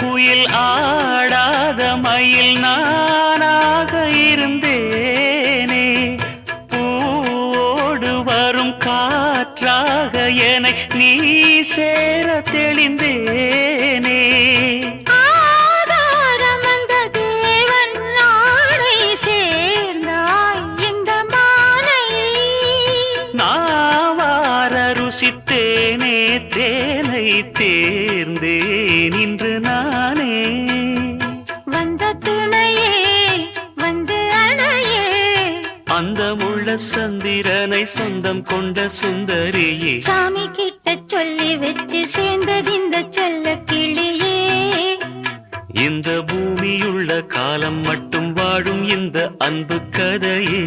குயில் ஆடாத மயில் நானாக இருந்தேனே. பூவோடு வரும் காற்றாக என்னை நீ சேர தெளிந்தேனே. ருசித்தேனே தேனை தேர்ந்தேன் இன்று நானே. வந்த துணையே வந்து அணையே, அந்த முள்ள சந்திரனை சொந்தம் கொண்ட சுந்தரியே. சாமி கிட்ட சொல்லி வச்சு சேர்ந்தது இந்த செல்ல கிளியே. இந்த பூமியுள்ள காலம் மட்டும் வாழும் இந்த அன்பு கதையே.